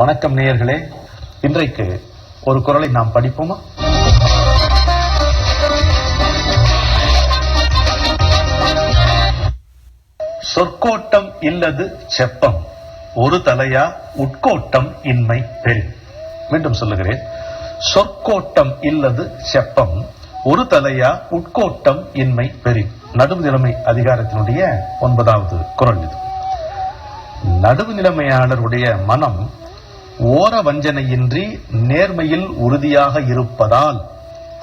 வணக்கம் நேயர்களே, இன்றைக்கு ஒரு குறளை நாம் படிப்போமா? சொற்கோட்டம் இல்லது செப்பம், ஒரு தலையா உட்கோட்டம் இன்மை பெரு. மீண்டும் சொல்லுகிறேன், சொற்கோட்டம் இல்லது செப்பம், ஒரு தலையா உட்கோட்டம் இன்மை பெரு. நடுவு நிலைமை அதிகாரத்தினுடைய 9வது குறள் இது. நடுவு நிலைமையாளருடைய மனம் ஓர வஞ்சனையின்றி நேர்மையில் உறுதியாக இருப்பதால்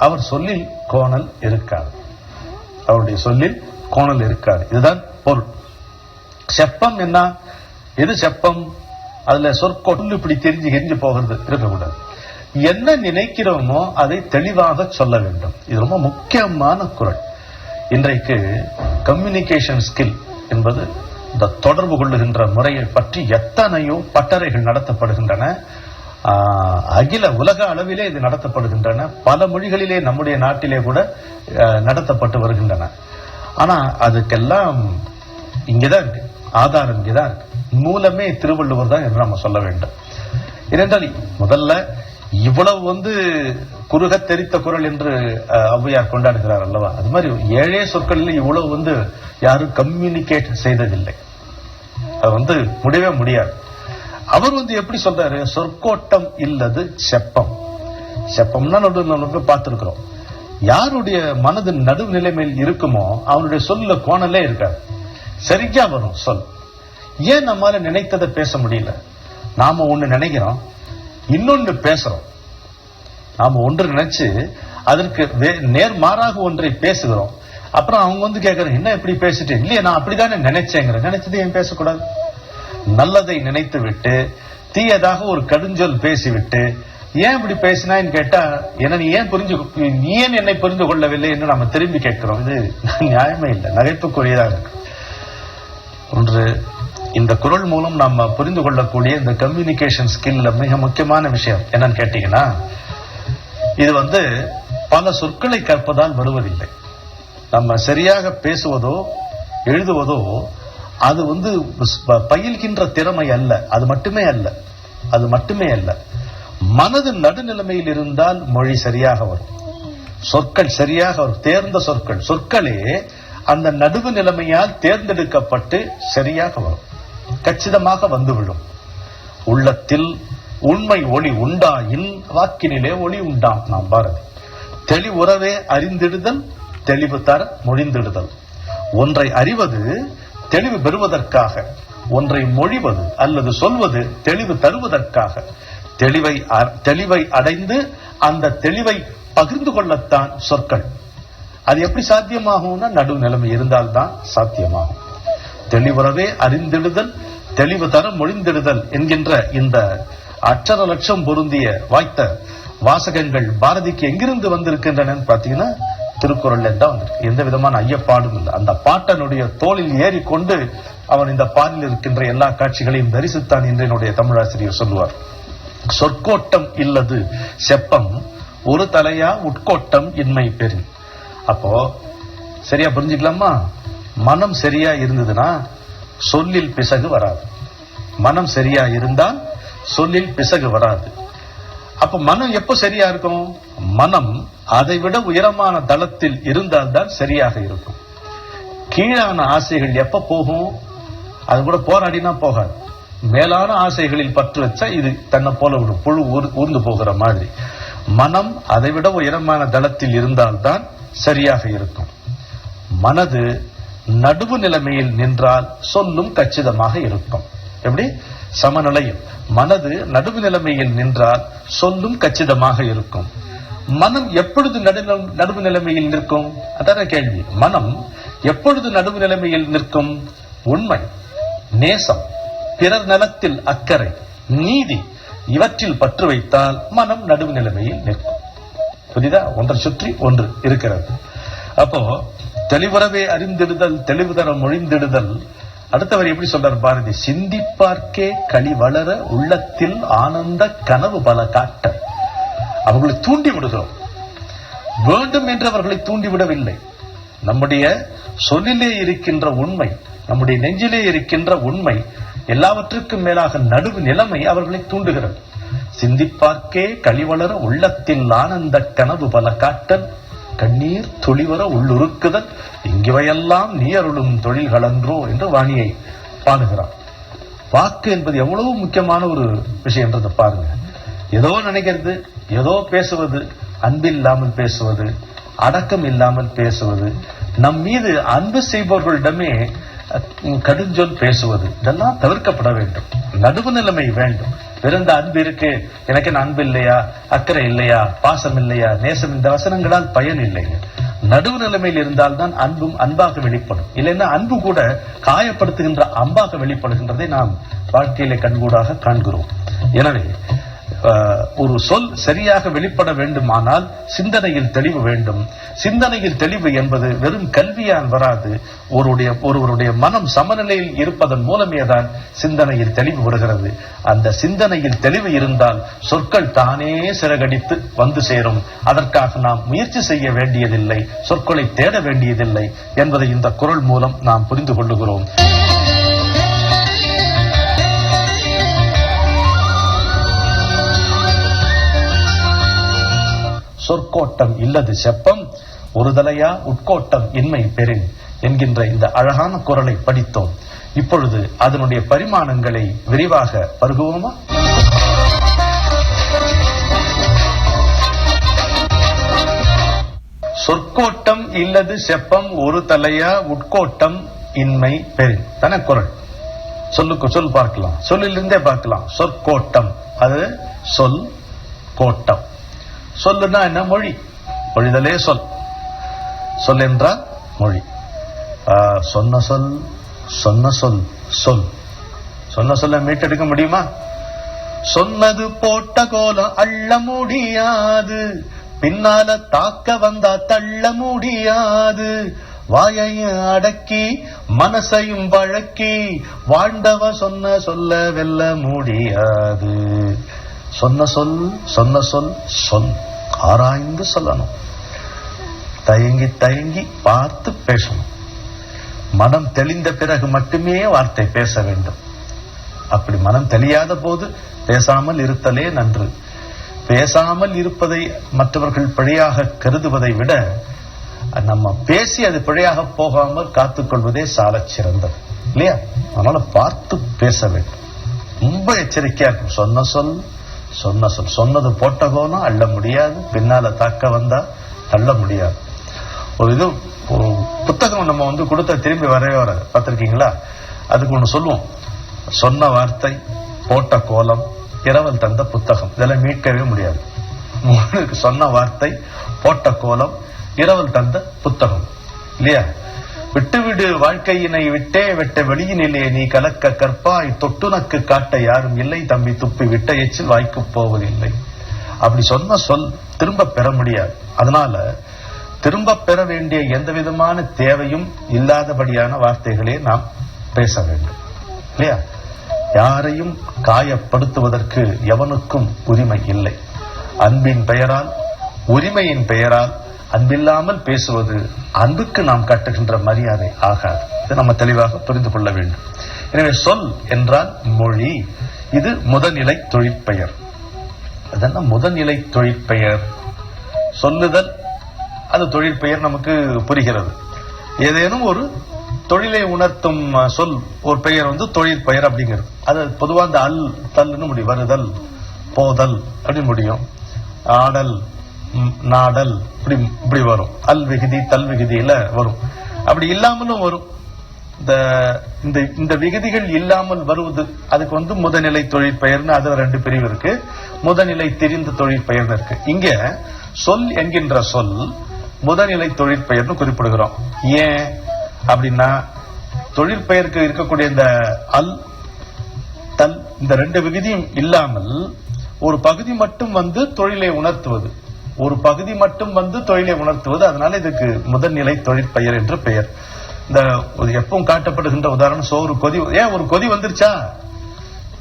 அவர் சொல்லில் கோணல் இருக்காது. அவருடைய சொல்லில் கோணல் இருக்காது. இதுதான் பொருள். செப்பம் என்ன? எது செப்பம்? அதுல சொற்கொண்டு இப்படி தெரிஞ்சு போகிறது இருக்கக்கூடாது. என்ன நினைக்கிறோமோ அதை தெளிவாக சொல்ல வேண்டும். இது ரொம்ப முக்கியமான குறள். இன்றைக்கு கம்யூனிகேஷன் ஸ்கில் என்பது இந்த தொடர்பு கொள்ளுகின்ற முறையை பற்றி எத்தனையோ பட்டறைகள் நடத்தப்படுகின்றன. அகில உலக அளவிலே இது நடத்தப்படுகின்றன. பல மொழிகளிலே நம்முடைய நாட்டிலே கூட நடத்தப்பட்டு வருகின்றன. ஆனா அதுக்கெல்லாம் இங்கதான் இருக்கு, ஆதாரம் இங்கதான் இருக்கு. மூலமே திருவள்ளுவர் தான் என்று நம்ம சொல்ல வேண்டும். ஏனென்றால் முதல்ல இவ்வளவு குறுக தெரித்த குறள் என்று ஔவையார் கொண்டாடுகிறார் அல்லவா? அது மாதிரி 7 சொற்களில் இவ்வளவு யாரும் கம்யூனிகேட் செய்ததில்லை. அது முடியவே முடியாது. அவர் எப்படி சொல்றாரு? சொற்கோட்டம் இல்லது செப்பம். செப்பம்னா நம்ம பார்த்திருக்கிறோம். யாருடைய மனது நடுவு நிலைமையில் இருக்குமோ அவனுடைய சொல்ல கோணலே இருக்காது, சரியா வரும் சொல். ஏன் நம்மால நினைத்ததை பேச முடியல? நாம ஒண்ணு நினைக்கிறோம், இன்னொன்னு பேசுறோம். நாம ஒன்று நினைச்சு அதற்கு நேர்மாறாக ஒன்றை பேசுகிறோம். அப்புறம் அவங்க கேட்கறாங்க, என்ன இப்படி பேசிட்டு? இல்லையே, நான் அப்படித்தானே நினைச்சேங்கிற. நினைச்சது ஏன் பேசக்கூடாது? நல்லதை நினைத்து விட்டு தீயதாக ஒரு கடுஞ்சொல் பேசிவிட்டு ஏன் இப்படி பேசினான்னு கேட்டா, என்ன நீ ஏன் என்னை புரிந்து கொள்ளவில்லை என்று நாம திரும்பி கேட்கிறோம். இது நியாயமே இல்லை, நகைப்புக்குரியதாக இருக்கு. ஒன்று, இந்த குறள் மூலம் நாம புரிந்து கொள்ளக்கூடிய இந்த கம்யூனிகேஷன் ஸ்கில்ல மிக முக்கியமான விஷயம் என்னன்னு கேட்டீங்கன்னா, இது பல சொற்களை கற்பதால் வருவதில்லை. நம்ம சரியாக பேசுவதோ எழுதுவதோ அது பயில்கின்ற திறமை அல்ல. அது மட்டுமே அல்ல. மனது நடுநிலைமையில் இருந்தால் மொழி சரியாக வரும், சொற்கள் சரியாக வரும். தேர்ந்த சொற்களே அந்த நடுவு நிலைமையால் தேர்ந்தெடுக்கப்பட்டு சரியாக வரும், கச்சிதமாக வந்துவிடும். உள்ளத்தில் உண்மை ஒளி உண்டாயின் வாக்கினிலே ஒளி உண்டாம். நாம் பாரதி. தெளிவுறவே அறிந்திடுதல், தெளிவு தர மொழிந்திடுதல். ஒன்றை அறிவது தெளிவு பெறுவதற்காக, ஒன்றை மொழிவது அல்லது சொல்வது தெளிவு தருவதற்காக. தெளிவை அடைந்து அந்த தெளிவை பகிர்ந்து கொள்ளத்தான் சொற்கள். அது எப்படி சாத்தியமாகும்னா நடுவு நிலைமை இருந்தால்தான் சாத்தியமாகும். தெளிவுறவே அறிந்திடுதல், தெளிவு தர மொழிந்திடுதல் என்கின்ற இந்த அச்சர லட்சம் பொருந்திய வாய்த்த வாசகங்கள் பாரதிக்கு எங்கிருந்து வந்திருக்கின்றன பாத்தீங்கன்னா திருக்குறள்ல தான் வந்திருக்கு. எந்த விதமான ஐயப்பாடும் இல்லை. அந்த பாட்டனுடைய தோளில் ஏறிக்கொண்டு அவன் இந்த பாலில் இருக்கின்ற எல்லா காட்சிகளையும் தரிசித்தான் என்று என்னுடைய தமிழாசிரியர் சொல்லுவார். சொற்கோட்டம் இல்லது செப்பம், ஒரு தலையா உட்கோட்டம் இன்மை பெரு. அப்போ சரியா புரிஞ்சுக்கலாமா? மனம் சரியா இருந்ததுன்னா சொல்லில் பிசகு வராது. மனம் சரியா இருந்தால் சொல்லில் பிசகு வராது. அப்ப மனம் எப்ப சரியா இருக்கும்? மனம் அதை விட உயரமான தளத்தில் இருந்தால்தான் சரியாக இருக்கும். கீழான ஆசைகள் எப்ப போகும்? அது கூட போராடினா போகாது. மேலான ஆசைகளில் பற்று வச்சா இது தன்னை போல விடும், புழு ஊர்ந்து போகிற மாதிரி. மனம் அதை விட உயரமான தளத்தில் இருந்தால்தான் சரியாக இருக்கும். மனது நடுவு நிலைமையில் நின்றால் சொல்லும் கச்சிதமாக இருக்கும். எப்படி? சமநிலையில் மனது நடுவு நிலைமையில் நின்றால் சொல்லும் கச்சிதமாக இருக்கும். மனம் எப்பொழுது நடுவு நிலைமையில் நிற்கும்? அதான கேள்வி. மனம் எப்பொழுது நடுவு நிலைமையில் நிற்கும்? உண்மை, நேசம், பிறர் நலத்தில் அக்கறை, நீதி இவற்றில் பற்று வைத்தால் மனம் நடுவு நிலைமையில் நிற்கும். புரியுதா? ஒன்றை சுற்றி ஒன்று இருக்கிறது. அப்போ தெளிவுறவே அறிந்திடுதல், தெளிவு தர மொழிந்திடுதல். அடுத்தவர் எப்படி சொல்றார் பாரதி? சிந்திப்பார்க்கே களி வளர உள்ளத்தில் ஆனந்த கனவு பல காட்ட. அவர்களை தூண்டி விடுகிறோம். வேண்டும் என்று அவர்களை தூண்டிவிடவில்லை. நம்முடைய சொல்லிலே இருக்கின்ற உண்மை, நம்முடைய நெஞ்சிலே இருக்கின்ற உண்மை எல்லாவற்றுக்கும் மேலாக நடுவு நிலைமை அவர்களை தூண்டுகிறது. சிந்திப்பார்க்கே கழிவளர உள்ளத்தில் ஆனந்த கனவு பல காட்டல், கண்ணீர் துளிவர உள்ளுருக்குதல், இங்குவையெல்லாம் நீ அருளும் தொழில்களன்றோ என்று வாணியை பாடுகிறார். வாக்கு என்பது எவ்வளவு முக்கியமான ஒரு விஷயம்ன்றதை பாருங்க. ஏதோ நினைக்கிறது, ஏதோ பேசுவது, அன்பில்லாமல் பேசுவது, அடக்கம் இல்லாமல் பேசுவது, நம் மீது அன்பு செய்பவர்களிடமே கடுஞ்சொல் பேசுவது, இதெல்லாம் தவிர்க்கப்பட வேண்டும். நடுவு நிலைமை வேண்டும். பிறந்த அன்பு இருக்கு, எனக்கு அன்பு இல்லையா, அக்கறை இல்லையா, பாசம் இல்லையா, நேசம், இந்த வசனங்களால் பயன் இல்லைங்க. நடுவு நிலைமையில் இருந்தால்தான் அன்பும் அன்பாக வெளிப்படும். இல்லைன்னா அன்பு கூட காயப்படுத்துகின்ற அம்பாக வெளிப்படுகின்றதை நாம் வாழ்க்கையிலே கண்கூடாக காண்கிறோம். எனவே ஒரு சொல் சரியாக வெளிப்பட வேண்டுமானால் சிந்தனையில் தெளிவு வேண்டும். சிந்தனையில் தெளிவு என்பது வெறும் கல்வியால் வராது. ஒருவருடைய மனம் சமநிலையில் இருப்பதன் மூலமே தான் சிந்தனையில் தெளிவு வருகிறது. அந்த சிந்தனையில் தெளிவு இருந்தால் சொற்கள் தானே சிறகடித்து வந்து சேரும். அதற்காக நாம் முயற்சி செய்ய வேண்டியதில்லை, சொற்களை தேட வேண்டியதில்லை என்பதை இந்த குறள் மூலம் நாம் புரிந்து கொள்ளுகிறோம். சொற்கோட்டம் இல்லது செப்பம், ஒரு தலையா உட்கோட்டம் இன்மை பெறின் என்கின்ற இந்த அழகான குறளை படித்தோம். இப்பொழுது அதனுடைய பரிமாணங்களை விரிவாக பருகுவோமா? சொற்கோட்டம் இல்லது செப்பம், ஒரு தலையா உட்கோட்டம் இன்மை பெறின் தானே குறள். சொல்லுக்கு சொல் பார்க்கலாம், சொல்லிலிருந்தே பார்க்கலாம். சொற்கோட்டம் அது சொல், கோட்டம். சொல்லுன்னா என்ன? மொழி. மொழிதலே சொல். சொல் என்றால் மொழி. சொன்ன சொல், சொன்ன சொல், சொல். சொன்ன சொல்ல மீட்டெடுக்க முடியுமா? சொன்னது போட்ட கோலம் அள்ள முடியாது, பின்னால தாக்க வந்தா தள்ள முடியாது. வாயையும் அடக்கி மனசையும் வழக்கி வாழ்ந்தவ சொன்ன சொல்ல வெல்ல முடியாது. சொன்ன சொல், சொன்ன சொல், சொல். ஆராய்ந்து சொல்லணும். தயங்கி தயங்கி பார்த்து பேசணும். மனம் தெளிந்த பிறகு மட்டுமே வார்த்தை பேச வேண்டும். அப்படி மனம் தெளியாத போது பேசாமல் இருத்தலே நன்று. பேசாமல் இருப்பதை மற்றவர்கள் பிழையாக கருதுவதை விட நம்ம பேசி அது பிழையாக போகாமல் காத்துக்கொள்வதே சாலச் சிறந்தது, இல்லையா? அதனால பார்த்து பேச வேண்டும். ரொம்ப எச்சரிக்கையா இருக்கும். சொன்ன சொல், சொன்ன சொல். சொன்னது போட்ட கோலம் அள்ள முடியாது, பின்னால தாக்க வந்தா தள்ள முடியாது. ஒரு புத்தகம் நம்ம கொடுத்த திரும்பி வரவே வராது, பார்த்திருக்கீங்களா? அதுக்கு ஒண்ணு சொல்லுவோம், சொன்ன வார்த்தை போட்ட கோலம் இரவல் தந்த புத்தகம். இதெல்லாம் மீட்கவே முடியாது. சொன்ன வார்த்தை போட்ட கோலம் இரவல் தந்த புத்தகம், இல்லையா? விட்டுவிடு வாழ்க்கையினை விட்டே வெட்ட வெளியினிலே நீ கலக்க கற்பாய், தொட்டுனக்கு காட்ட யாரும் இல்லை, தம்பி துப்பி விட்ட எச்சில் வாய்க்கு போவதில்லை. அப்படி சொன்ன சொல் திரும்ப பெற முடியாது. அதனால திரும்ப பெற வேண்டிய எந்த விதமான தேவையும் இல்லாதபடியான வார்த்தைகளே நாம் பேச வேண்டும், இல்லையா? யாரையும் காயப்படுத்துவதற்கு எவனுக்கும் உரிமை இல்லை. அன்பின் பெயரால், உரிமையின் பெயரால் அன்பில்லாமல் பேசுவது அன்புக்கு நாம் கட்டுகின்ற மரியாதை ஆகாது. இதை நம்ம தெளிவாக புரிந்து கொள்ள வேண்டும். எனவே சொல் என்றால் மொழி. இது முதல்நிலை தொழிற்பெயர். அதென்ன முதல்நிலை தொழிற்பெயர்? சொல்லுதல், அது தொழிற்பெயர் நமக்கு புரிகிறது. ஏதேனும் ஒரு தொழிலை உணர்த்தும் சொல் ஒரு பெயர் தொழிற்பெயர் அப்படிங்கிறது. அது பொதுவா அந்த அல் தல்லுன்னு முடியும். வருதல், போதல் அப்படி முடியும். ஆடல், நாடல் இப்படி வரும். அல் விகுதி தல் விகுதியில வரும். அப்படி இல்லாமலும் வரும். இந்த விகுதிகள் இல்லாமல் வருவது அதுக்கு முதநிலை தொழிற்பெயர்னு அதுல ரெண்டு பிரிவு இருக்கு. முதநிலை தெரிந்த தொழிற்பெயர்னு இருக்கு. இங்க சொல் என்கின்ற சொல் முதநிலை தொழிற்பெயர்னு குறிப்பிடுகிறோம். ஏன் அப்படின்னா தொழிற்பெயருக்கு இருக்கக்கூடிய இந்த அல் தல் இந்த ரெண்டு விகுதியும் இல்லாமல் ஒரு பகுதி மட்டும் தொழிலை உணர்த்துவது, ஒரு பகுதி மட்டும் தொழிலை உணர்த்துவது. அதனால இதுக்கு முதல்நிலை தொழிற்பெயர் என்று பெயர். இந்த எப்பவும் காட்டப்படுகின்ற உதாரணம், சோறு கொதி. ஏன் ஒரு கொதி வந்துருச்சா?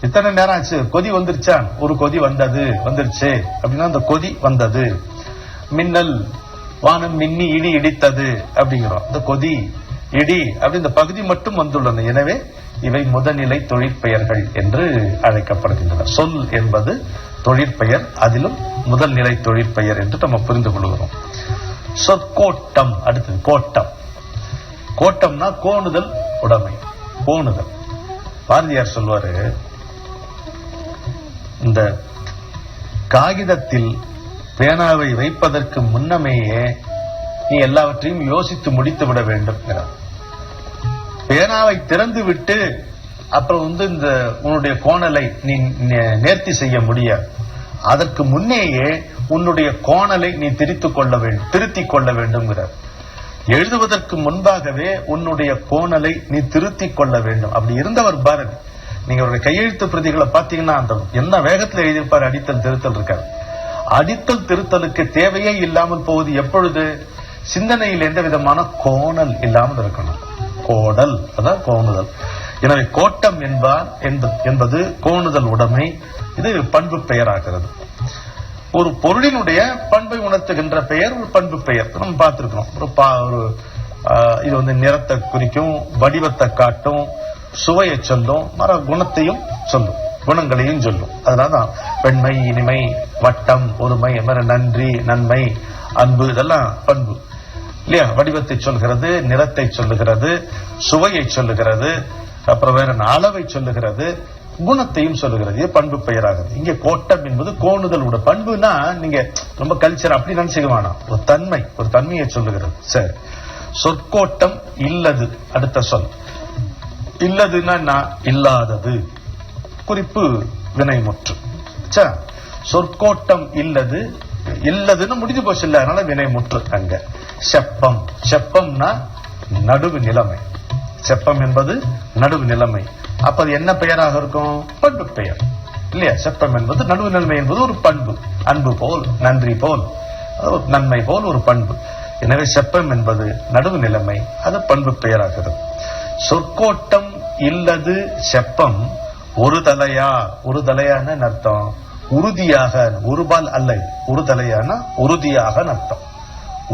இத்தனை நேரம் ஆச்சு, கொதி வந்துருச்சா? ஒரு கொதி வந்துருச்சு அப்படின்னா அந்த கொதி வந்தது. மின்னல், வானம் மின்னி இடி இடித்தது அப்படிங்கிறோம். இந்த கொதி, இடி அப்படி இந்த பகுதி மட்டும் வந்துள்ளது. எனவே இவை முதல்நிலை தொழிற்பெயர்கள் என்று அழைக்கப்படுகின்றன. சொல் என்பது தொழிற்பெயர், அதிலும் முதல் நிலை தொழிற்பெயர் என்று நம்ம புரிந்து கொள்கிறோம். சொற்கோட்டம். அடுத்தது கோட்டம். கோட்டம்னா கோணுதல் உடைமை. கோணுதல். பாரதியார் சொல்வாரு, இந்த காகிதத்தில் பேனாவை வைப்பதற்கு முன்னமேயே நீ எல்லாவற்றையும் யோசித்து முடித்து விட வேண்டும். பேனாவை திறந்து விட்டு அப்புறம் இந்த உன்னுடைய கோணலை நீ நேர்த்தி செய்ய முடியாது. அதற்கு முன்னேயே உன்னுடைய கோணலை நீ திருத்திக் கொள்ள வேண்டும். எழுதுவதற்கு முன்பாகவே உன்னுடைய கோணலை நீ திருத்திக் கொள்ள வேண்டும். அப்படி இருந்தவர் பாரதி. நீங்க அவருடைய கையெழுத்து பிரதிகளை பாத்தீங்கன்னா அந்த என்ன வேகத்தில் எழுதியிருப்பாரு. அடித்தல் திருத்தல் இருக்காரு. அடித்தல் திருத்தலுக்கு தேவையே இல்லாமல் போவது எப்பொழுது? சிந்தனையில் எந்த விதமான கோணல் இல்லாமல் இருக்கணும். கோடல், அதான் கோணுதல். எனவே கோட்டம் என்பது கோணுதல் உடைமை. இது பண்பு பெயராகிறது. ஒரு பொருளினுடைய பண்பை உணர்த்துகின்ற பெயர் ஒரு பண்பு பெயர். நம்ம பார்த்திருக்கிறோம். இது நிறத்தை குறிக்கும், வடிவத்தை காட்டும், சுவையை சொல்லும், மர குணத்தையும் சொல்லும், குணங்களையும் சொல்லும். அதனாலதான் வெண்மை, இனிமை, வட்டம், ஒருமை, நன்றி, நன்மை, அன்பு, இதெல்லாம் பண்பு இல்லையா? வடிவத்தை சொல்கிறது, நிறத்தை சொல்லுகிறது, சுவையை சொல்லுகிறது, அப்புறம் வேற அளவை சொல்லுகிறது, குணத்தையும் சொல்லுகிறது. இது பண்பு பெயராகுது. இங்க கோட்டம் என்பது கோணுதல் உட பண்புனா நீங்க ரொம்ப கல்ச்சர் அப்படி நினைச்சுக்க வேணாம். ஒரு தன்மை, ஒரு தன்மையை சொல்லுகிறது. சரி, சொற்கோட்டம் இல்லது. அடுத்த சொல் இல்லதுன்னா இல்லாதது. குறிப்பு வினைமுற்று. சொற்கோட்டம் இல்லது. இல்லதுன்னு முடிஞ்சு போச்சு இல்ல, அதனால வினைமுற்று. அங்க செப்பம். செப்பம்னா நடுவு நிலைமை. செப்பம் என்பது நடுவு நிலைமை. அப்ப அது என்ன பெயராக இருக்கும்? பண்பு பெயர் இல்லையா? செப்பம் என்பது நடுவு நிலைமை என்பது ஒரு பண்பு. அன்பு போல், நன்றி போல், நன்மை போல் ஒரு பண்பு. எனவே செப்பம் என்பது நடுவு நிலைமை, அது பண்பு பெயராகிறது. சொற்கோட்டம் இல்லது செப்பம் ஒரு தலையா. ஒரு தலையான அர்த்தம் உறுதியாக, ஒருபால் அல்ல, ஒரு தலையான உறுதியாக அர்த்தம்.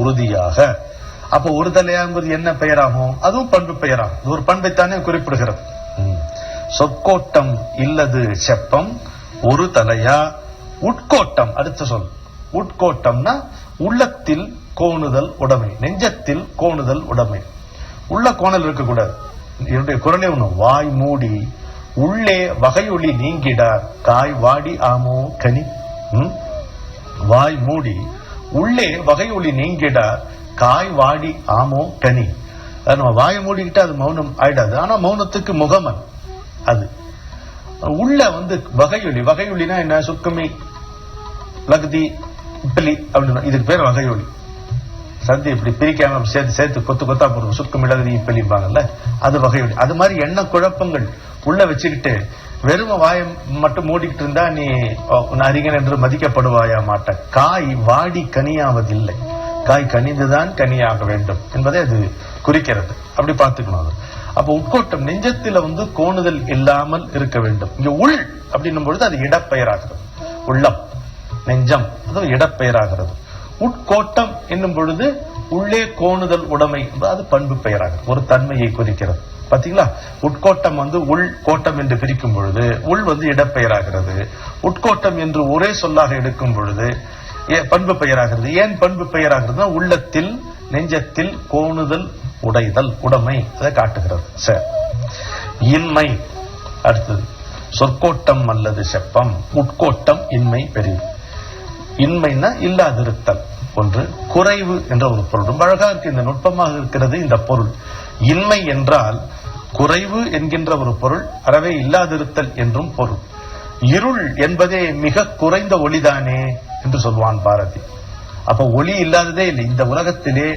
உறுதியாக. அப்ப ஒரு தலையாங்கிறது என்ன பெயராகும்? அதுவும் பண்பு பெயராகும். ஒரு பண்பைத்தானே குறிப்பிடுகிறது. சொற்கோட்டம் இல்லது செப்பம் ஒரு தலையா. உட்கோட்டம். அடுத்த சொல் உட்கோட்டம்னா உள்ளத்தில் கோணுதல் உடைமை, நெஞ்சத்தில் கோணுதல் உடைமை. உள்ள கோணல் இருக்கக்கூடாது. என்னுடைய குரலே ஒண்ணு, வாய் மூடி உள்ளே வகையொலி நீங்கிடார் காய் வாடி ஆமோ கனி. வாய் மூடி உள்ளே வகையொலி நீங்கிடார் காய் வாடி ஆமோ கனி. நம்ம வாயை மூடிக்கிட்டு அது மௌனம் ஆயிடாது. ஆனா மௌனத்துக்கு முகமன் அது. உள்ள வகையொலி. வகையொலினா என்ன? சுக்குமி, லகுதி, இப்பலி அப்படின்னு இதுக்கு பேர் வகையொலி. சந்தி இப்படி பிரிக்காம சேர்த்து கொத்து கொத்தா போடுவோம். சுக்குமி, லகுதி, இப்பலிப்பாங்கல்ல, அது வகையொலி. அது மாதிரி எண்ண குழப்பங்கள் உள்ள வச்சுக்கிட்டு வெறும வாயை மட்டும் மூடிக்கிட்டு இருந்தா நீ அறிஞன் என்று மதிக்கப்படுவாயா மாட்ட. காய் வாடி கனியாவதில்லை. காய் கனிந்துதான் கனியாக வேண்டும் என்பதை அது குறிக்கிறது. அப்படி பார்த்துக்கணும் அது. அப்ப உட்கோட்டம் நெஞ்சத்துல கோணுதல் இல்லாமல் இருக்க வேண்டும். இங்க உள் அப்படின்னும் பொழுது அது இடப்பெயராகிறது. உள்ளம், நெஞ்சம், அது இடப்பெயராகிறது. உட்கோட்டம் என்னும் பொழுது உள்ளே கோணுதல் உடைமை, அது பண்பு பெயராகிறது. ஒரு தன்மையை குறிக்கிறது. பாத்தீங்களா? உட்கோட்டம் உள் கோட்டம் என்று பிரிக்கும் பொழுது உள் இடப்பெயராகிறது. உட்கோட்டம் என்று ஒரே சொல்லாக எடுக்கும் பொழுது பண்பு பெயராகிறது. ஏன் பண்பு பெயராகிறது? உள்ளத்தில், நெஞ்சத்தில் கோணுதல் உடைதல் உடைமை அதை காட்டுகிறது. சரி, இன்மை. அடுத்தது சொற்கோட்டம் அல்லது செப்பம். உட்கோட்டம் இன்மை பெரிது. இன்மைனா இல்லாதிருத்தல் ஒன்று. குறைவு என்ற ஒரு பொருள். ரொம்ப அழகா இருக்கு, இந்த நுட்பமாக இருக்கிறது இந்த பொருள். இன்மை என்றால் குறைவு என்கின்ற ஒரு பொருள், அறவே இல்லாதிருத்தல் என்றும் பொருள். இருள் என்பதே மிக குறைந்த ஒளிதானே என்று சொல்வான் பாரதி. அப்ப ஒளி இல்லாததே இல்லை இந்த உலகத்திலே.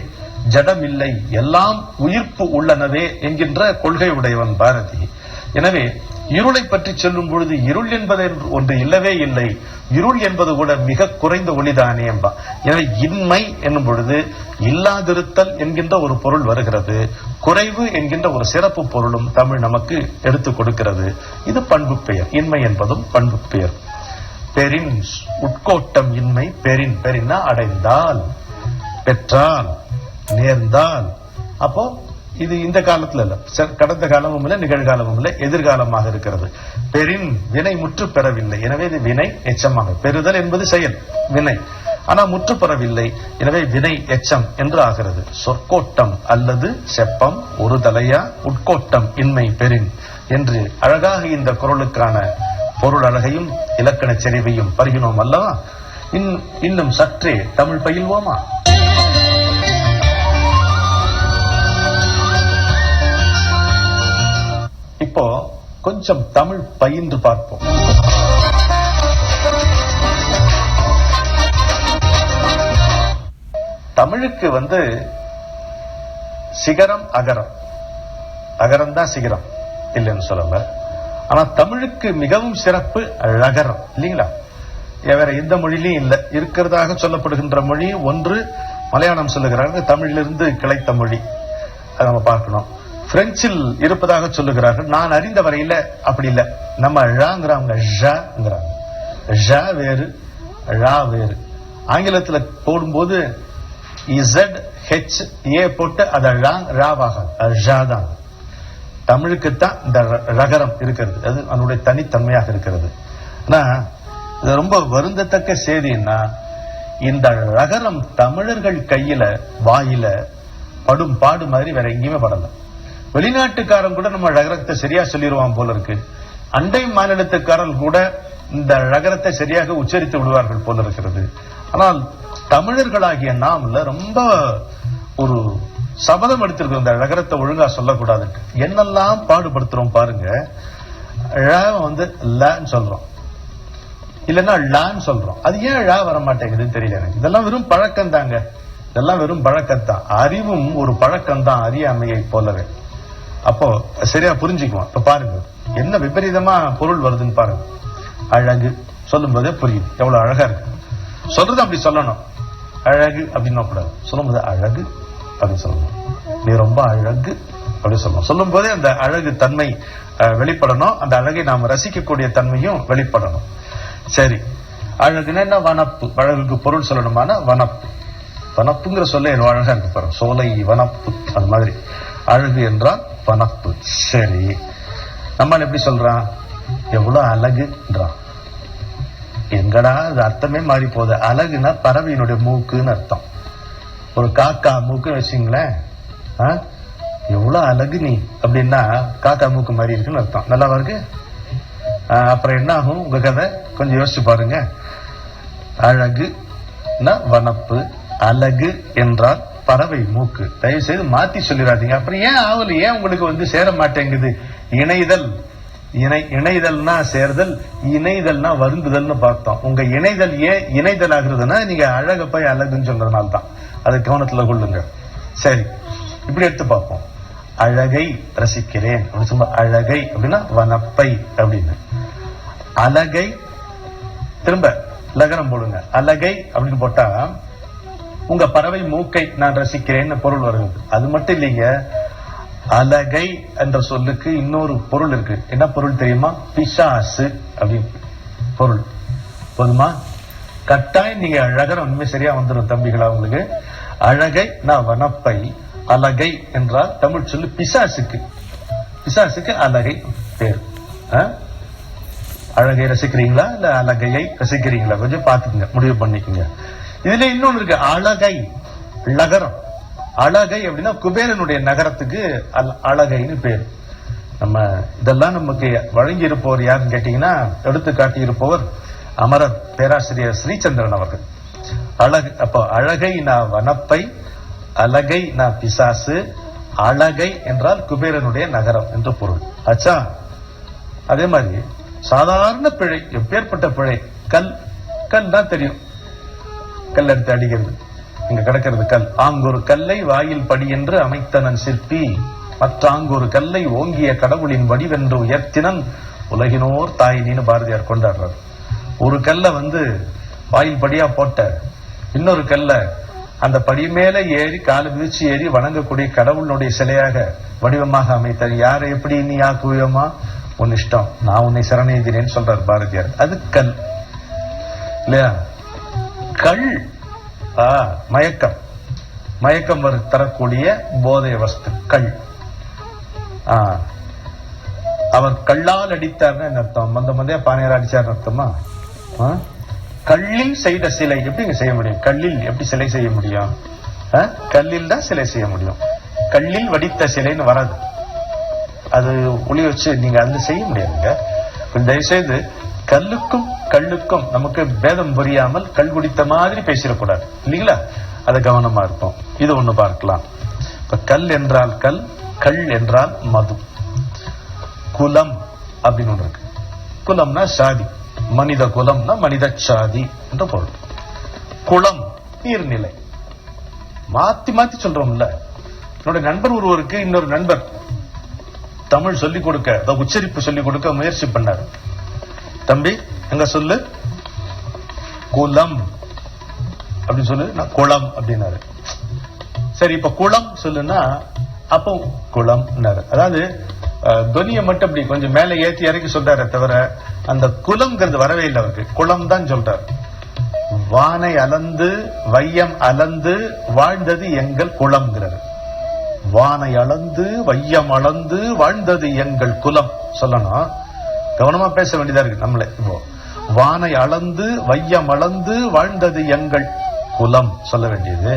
ஜடம் இல்லை, எல்லாம் உயிர்ப்பு உள்ளனவே என்கின்ற கொள்கை உடையவன் பாரதி. எனவே இருளை பற்றி சொல்லும் பொழுது இருள் என்பது ஒன்று இல்லவே இல்லை, இருள் என்பது கூட மிக குறைந்த ஒளிதானே என்பா. எனவே இன்மை என்னும் பொழுது இல்லாதிருத்தல் என்கின்ற ஒரு பொருள் வருகிறது. குறைவு என்கின்ற ஒரு சிறப்பு பொருளும் தமிழ் நமக்கு எடுத்துக் கொடுக்கிறது. இது பண்பு பெயர். இன்மை என்பதும் பண்பு பெயர். பெரின் உட்கோட்டம் இன்மை பெரின். பெரின்னா அடைந்தால், பெற்றால், நேர்ந்தால். அப்போ இது இந்த காலத்துல இல்ல, கடந்த காலமும் இல்லை, நிகழ்காலமும் இல்லை, எதிர்காலமாக இருக்கிறது. பெரின் வினை முற்று பெறவில்லை, எனவே இது வினை எச்சமாக. பெறுதல் என்பது செயல், வினை. ஆனா முற்று பெறவில்லை, எனவே வினை எச்சம் என்று ஆகிறது. சொற்கோட்டம் அல்லது செப்பம் ஒரு தலையா, உட்கோட்டம் இன்மை பெறின் என்று அழகாக இந்த குறளுக்கான பொருள் அழகையும் இலக்கண செறிவையும் பருகினோம் அல்லவா? இன்னும் சற்றே தமிழ் பயில்வோமா? இப்போ கொஞ்சம் தமிழ் பயின்று பார்ப்போம். தமிழுக்கு சிகரம் அகரம், அகரம் தான் சிகரம் இல்லைன்னு சொல்லல. ஆனா தமிழுக்கு மிகவும் சிறப்பு ழகரம் இல்லீங்களா? வேற எந்த மொழியிலும் இல்ல. இருக்கிறதாக சொல்லப்படுகின்ற மொழி ஒன்று மலையாளம் சொல்லுகிறார்கள், தமிழிலிருந்து கிளைத்த மொழி, அதை நம்ம பார்க்கணும். பிரெஞ்சில் இருப்பதாக சொல்லுகிறார்கள். நான் அறிந்த வரையில அப்படி இல்ல. நம்ம ழாங்கிறாங்க, ழாங்கிறாங்க. ழ வேறு, ழா வேறு. ஆங்கிலத்துல போடும்போது ZHA போட்டு அதை ராவாக தான். தமிழுக்குத்தான் இந்த ரகரம் இருக்கிறது, அது அதனுடைய தனித்தன்மையாக இருக்கிறது. ஆனா இது ரொம்ப வருந்தத்தக்க செய்தின்னா, இந்த ரகரம் தமிழர்கள் கையில வாயில படும் பாடு மாதிரி வேற எங்கேயுமே படல. வெளிநாட்டுக்காரன் கூட நம்ம ரகரத்தை சரியா சொல்லிடுவான் போல இருக்கு. அண்டை மாநிலத்துக்காரன் கூட இந்த ரகரத்தை சரியாக உச்சரித்து விடுவார்கள் போல இருக்கிறது. ஆனால் தமிழர்களாகிய நாமல ரொம்ப ஒரு சபதம் எடுத்திருக்கோம், இந்த ரகரத்தை ஒழுங்கா சொல்லக்கூடாது. என்னெல்லாம் பாடுபடுத்துறோம் பாருங்க. லன்னு சொல்றோம், இல்லன்னா லான்னு சொல்றோம். அது ஏன் ழா வர மாட்டேங்குதுன்னு தெரியல எனக்கு. இதெல்லாம் வெறும் பழக்கம் தாங்க, இதெல்லாம் வெறும் பழக்கத்தான். அறிவும் ஒரு பழக்கம் தான், அறியாமையை போலவே. அப்போ சரியா புரிஞ்சுக்குவோம். இப்ப பாருங்க என்ன விபரீதமா பொருள் வருதுன்னு பாருங்க. அழகு சொல்லும் போதே புரியுது, எவ்வளவு அழகா இருக்கு. சொல்றது அப்படி சொல்லணும், அழகு அப்படின்னு கூடாது. சொல்லும் போது அழகு அப்படின்னு சொல்லணும். நீ ரொம்ப அழகு அப்படின்னு சொல்லணும். சொல்லும் போதே அந்த அழகு தன்மை வெளிப்படணும், அந்த அழகை நாம் ரசிக்கக்கூடிய தன்மையும் வெளிப்படணும். சரி, அழகுன்னா என்ன? வனப்பு. அழகுக்கு பொருள் சொல்லணுமான வனப்பு. வனப்புங்கிற சொல்ல என்ன அழகா இருக்கு பாருங்க, சோலை வனப்பு. அது மாதிரி அழகு என்றால் வனப்பு. சரி, நம்மால் எப்படி சொல்றான்? எவ்வளவு அழகுன்றான். எங்கடா அது அர்த்தமே மாறி போகுது. அழகுனா பறவையினுடைய மூக்குன்னு அர்த்தம். ஒரு காக்கா மூக்கு வச்சுங்களேன், எவ்வளவு அழகு நீ அப்படின்னா காக்கா மூக்கு மாதிரி இருக்குன்னு அர்த்தம். நல்லாவா இருக்கு? அப்புறம் என்ன ஆகும் உங்க கதை? கொஞ்சம் யோசிச்சு பாருங்க. அழகுனா வனப்பு, அழகு என்றால் பறவை மூக்கு. தயவு செய்து மாத்தி சொல்லிடாதீங்க. அப்புறம் ஏன் ஆவல், ஏன் உங்களுக்கு சேர மாட்டேங்குது? இணைதல், இணைதல்னா சேர்தல், இணைதல்னா வருந்துதல்னு பார்த்தோம். உங்க இணைதல் ஏன் இணைதல் ஆகுறதுன்னா நீங்க அழக போய் அழகுன்னு சொல்றதுனால தான். அதை கவனத்துல கொள்ளுங்க. சரி, இப்படி எடுத்து பார்ப்போம். அழகை ரசிக்கிறேன் அப்படின்னு சொல்ல, அழகை அப்படின்னா வனப்பை அப்படின்னு. அழகை திரும்ப லகரம் போடுங்க. அழகை அப்படின்னு போட்டா உங்க பறவை மூக்கை நான் ரசிக்கிறேன்னு பொருள் வருது. அது மட்டும் இல்லைங்க, அழகை என்ற சொல்லுக்கு இன்னொரு பொருள் இருக்கு. என்ன பொருள் தெரியுமா? பிசாசு அப்படின்னு பொருள். போதுமா? கட்டாயம் நீங்க அழகரம் உண்மை சரியா வந்துடும் தம்பிகளா உங்களுக்கு. அழகை நான் வனப்பை, அழகை என்றால் தமிழ் சொல்லு பிசாசுக்கு. பிசாசுக்கு அழகை பேர். அழகை ரசிக்கிறீங்களா இல்ல அழகையை ரசிக்கிறீங்களா? கொஞ்சம் பாத்துக்கங்க, முடிவு பண்ணிக்கங்க. இதுல இன்னொன்னு இருக்கு, அழகை லகரம். அழகை அப்படின்னா குபேரனுடைய நகரத்துக்கு அழகைன்னு பேர். நம்ம இதெல்லாம் நமக்கு வழங்கி இருப்பவர் யாருன்னு கேட்டீங்கன்னா, எடுத்து காட்டி இருப்பவர் அமரர் பேராசிரியர் ஸ்ரீச்சந்திரன் அவர்கள். அழகு, அப்போ அழகை நான் வனப்பை, அழகை நான் பிசாசு, அழகை என்றால் குபேரனுடைய நகரம் என்று பொருள். ஆச்சா? அதே மாதிரி சாதாரண பிழை, எப்பேற்பட்ட பிழை? கல். கல் தான் தெரியும், கல் எடுத்து அடிக்கிறது, இங்க கிடக்கிறது கல். ஆங்கொரு கல்லை வாயில் படி என்று அமைத்தனன் சிற்பி, மற்ற ஆங்கொரு கல்லை ஓங்கிய கடவுளின் வடிவென்று உயர்த்தினன் உலகினோர் தாயினின்னு பாரதியார் கொண்டாடுறார். ஒரு கல்ல வாயில் படியா போட்ட, இன்னொரு கல்ல அந்த படி மேல ஏறி காலை மிதிச்சு ஏறி வணங்கக்கூடிய கடவுளுடைய சிலையாக வடிவமாக அமைத்தார். யாரை எப்படி நீ ஆக்குவியமா? உன் இஷ்டம், நான் உன்னை சரணெய்தினேன்னு சொல்றார் பாரதியார். அது கல் இல்லையா? கள் மயக்கம், மயக்கம் தரக்கூடிய போதைய வஸ்து கள். அவர் கல்லால் அடித்தார்னு என்ன அர்த்தம்? மந்தையா பானையார் அடிச்சார்னு அர்த்தமா? கல்லில் செய்த சிலை எப்படிங்க செய்ய முடியும்? கல்லில் எப்படி சிலை செய்ய முடியும்? கல்லில் தான் சிலை செய்ய முடியும். கல்லில் வடித்த சிலைன்னு வராது. அது ஒளி வச்சு நீங்க அதுல செய்ய முடியாதுங்க. தயவுசெய்து கல்லுக்கும் கல்லுக்கும் நமக்கு பேதம் புரியாமல் கல் குடித்த மாதிரி பேசிடக்கூடாது இல்லீங்களா? அது கவனமா இருக்கும். இது ஒண்ணு பார்க்கலாம். இப்ப கல் என்றால் கல், கள் என்றால் மது. குலம் அப்படின்னு ஒன்று இருக்கு. குலம்னா சாதி, மனித குலம்னா மனித சாதி என்ற பொருள். குளம் நீர்நிலை. மாத்தி மாத்தி சொல்றோம்ல. என்னுடைய நண்பர் ஒருவருக்கு இன்னொரு நண்பர் தமிழ் சொல்லிக் கொடுக்க, உச்சரிப்பு சொல்லிக் கொடுக்க முயற்சி பண்ணார். தம்பி எங்க சொல்லு, குலம் அப்படின்னு சொல்லு. நான் குளம் அப்படின்னாரு. சரி இப்ப குளம் சொல்லுன்னா அப்போ குளம். அதாவது துனியை மட்டும் அப்படி கொஞ்சம் மேல ஏத்தி இறக்கி சொல்றாரு தவிர அந்த குலம்ங்கிறது வரவே இல்லை அவருக்கு. குளம் தான் சொல்றார். வானை அளந்து வையம் அளந்து வாழ்ந்தது எங்கள் குலம்ங்கிறாரு. வானை அளந்து வையம் அளந்து வாழ்ந்தது எங்கள் குலம் சொல்லணும். கவனமா பேச வேண்டியதா இருக்கு நம்மளே. இப்போ வானை அளந்து வையம் அளந்து வாழ்ந்தது எங்கள் குலம் சொல்ல வேண்டியது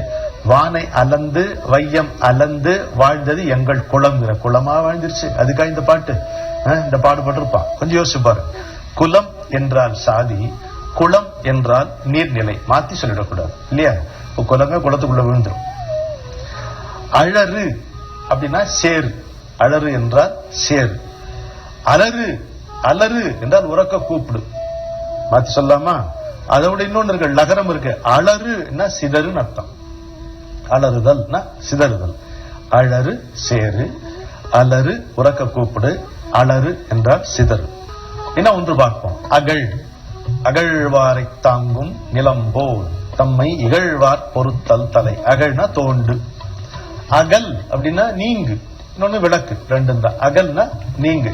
வானை அளந்து வையம் அளந்து வாழ்ந்தது எங்கள் குலம். குளமா வாழ்ந்துருச்சு. அதுக்காக இந்த பாட்டு, இந்த பாடுபட்டிருப்பான். கொஞ்சம் யோசிச்சு பாரு. குலம் என்றால் சாதி, குளம் என்றால் நீர்நிலை. மாத்தி சொல்லிடக்கூடாது இல்லையா? குளங்க குளத்துக்குள்ள விழுந்துரும். அழறு அப்படின்னா சேரு. அழறு என்றால் சேரு. அலறு அலறு என்றால் உறக்க கூப்பிடு. மாத்தி சொல்லாமா? அதோட இன்னொன்னு இருக்கு, நகரம் இருக்கு. அலறுன்னா சிதறுன்னு அர்த்தம். அலறுதல் சிதறுதல். அழறு சேரு, அலறு உறக்க கூப்பிடு, அலறு என்றால் சிதறு. என்ன ஒன்று பார்ப்போம். அகழ். அகழ்வாரை தாங்கும் நிலம்போல் தம்மை இகழ்வார் பொறுத்தல் தலை. அகழ்னா தோண்டு. அகல் அப்படின்னா நீங்கு. இன்னொன்னு விளக்கு. ரெண்டும் தான். அகல்னா நீங்கு.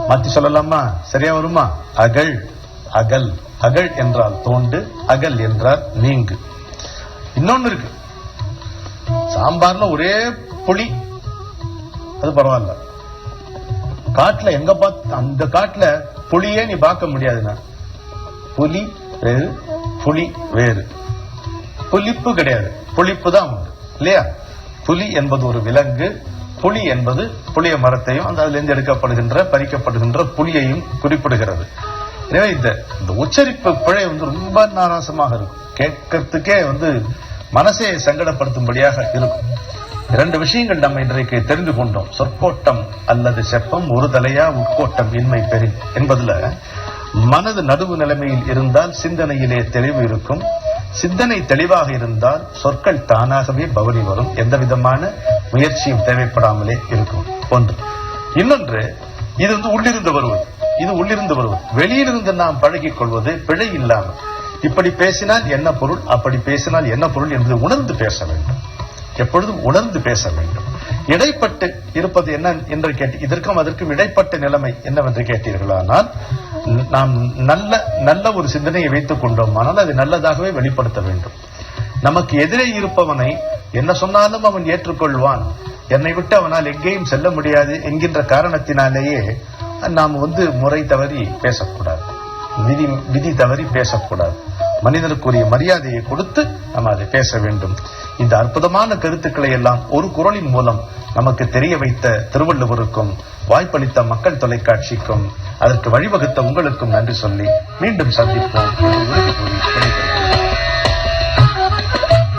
மாத்தி சொல்லலாமா? சரியா வருமா? அகழ் அகல். அகழ் என்றால் தோண்டு, அகல் என்றால் நீங்கு. இன்னொன்னு இருக்கு. சாம்பார்ல ஒரே புளி, அது பரவாயில்ல. காட்டுல எங்க பார்த்து அந்த காட்டுல புளியே நீ பார்க்க முடியாதுன்னா புலி வேறு புளி வேறு. புளிப்பு கிடையாது, புளிப்பு தான் இல்லையா? புலி என்பது ஒரு விலங்கு, புளி என்பது புளிய மரத்தையும் அந்த அதிலிருந்து எடுக்கப்படுகின்ற பறிக்கப்படுகின்ற புளியையும் குறிப்பிடுகிறது. எனவே இந்த உச்சரிப்பு பிழை ரொம்ப நாராசமாக இருக்கும். கேட்கறதுக்கே மனசை சங்கடப்படுத்தும்படியாக இருக்கும். இரண்டு விஷயங்கள் நம்ம இன்றைக்கு தெரிந்து கொண்டோம். சொற்கோட்டம் அல்லது செப்பம் ஒரு தலையா உட்கோட்டம் இன்மை பெறின் என்பதுல மனது நடுவு நிலைமையில் இருந்தால் சிந்தனையிலே தெளிவு இருக்கும். சிந்தனை தெளிவாக இருந்தால் சொற்கள் தானாகவே பவனி வரும். எந்த விதமான முயற்சியும் தேவைப்படாமலே இருக்கும். ஒன்று. இன்னொன்று, இது உள்ளிருந்து வருவது. இது உள்ளிருந்து வருவது. வெளியிலிருந்து நாம் பழகிக் கொள்வது பிழை இல்லாமல். இப்படி பேசினால் என்ன பொருள், அப்படி பேசினால் என்ன பொருள் என்பதை உணர்ந்து பேச வேண்டும். எப்பொழுதும் உணர்ந்து பேச வேண்டும். இடைப்பட்டு இருப்பது என்ன என்று கேட்டு, இதற்கும் அதற்கும் இடைப்பட்ட நிலைமை என்னவென்று கேட்டீர்களானால், நாம் நல்ல ஒரு சிந்தனையை வைத்துக் கொண்டோமானால் அது நல்லதாகவே வெளிப்படுத்த வேண்டும். நமக்கு எதிரே இருப்பவனை என்ன சொன்னாலும் அவன் ஏற்றுக்கொள்வான், என்னை விட்டு அவனால் எங்கேயும் செல்ல முடியாது என்கின்ற காரணத்தினாலேயே நாம் முறை தவறி பேசக்கூடாது, விதி தவறி பேசக்கூடாது. மனிதனுக்குரிய மரியாதையை கொடுத்து நாம் அதை பேச வேண்டும். இந்த அற்புதமான கருத்துக்களை எல்லாம் ஒரு குறளின் மூலம் நமக்கு தெரிய வைத்த திருவள்ளுவருக்கும் வாய்ப்பளித்த மக்கள் தொலைக்காட்சிக்கும் அதற்கு வழிவகுத்த உங்களுக்கும் நன்றி சொல்லி மீண்டும் சந்திப்போம்.